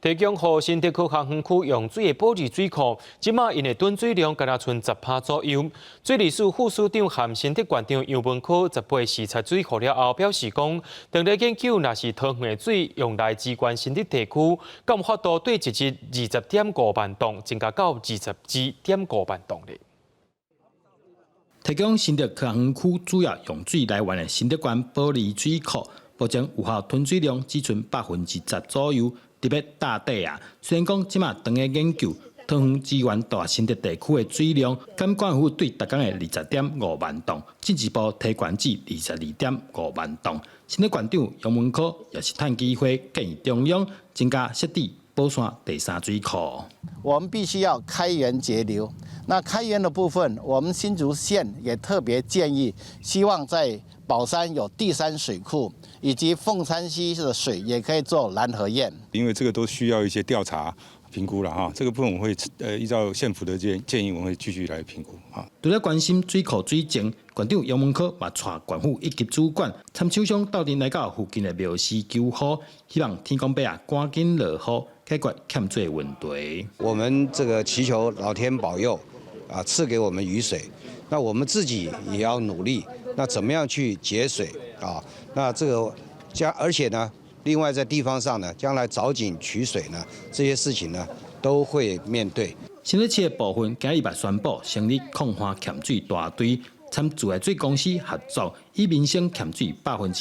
提供予新竹区航园区用水的保治水库，即马因的囤水量敢若剩10%左右。水利署副署长含新竹县长杨文科18视察水库了后，表示讲，当咧研究若是桃园的水用来支援新竹地区，敢有法度对一日20.5万吨增加到22.5万吨咧。提供新竹区航园区主要用水来源的新竹县保利水库，目前有效囤水量只剩10%左右。特别大地啊，虽然讲即马当个研究桃园支援大新竹地区的水量，监管府对逐工的20.5万吨，进一步提悬至22.5万吨。新竹县长杨文科也是趁机会建议中央增加设置宝山第三水库。我们必须要开源节流。那开源的部分，我们新竹县也特别建议，希望在宝山有第三水库，以及凤山溪的水也可以做蓝河堰。因为这个都需要一些调查评估了哈，这个部分我会依照县府的建议，我会继续来评估哈。除了关心水库水情，县长杨文科也带县府一级主管参厂商斗阵来到附近的庙寺求雨，希望天公伯啊赶紧落雨，解决欠水问题。我们这个祈求老天保佑啊，赐给我们雨水。那我们自己也要努力。那怎么样去节水啊？那这个而且呢，另外在地方上呢，将来凿井取水呢，这些事情呢都会面对。新竹市的部分今日也宣布成立控花欠水大队，参自来水公司合作，以民生欠水5%，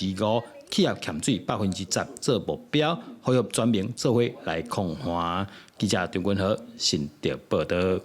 企业欠水10%做目标，配合全民做伙来控花。记者张君和新竹报道。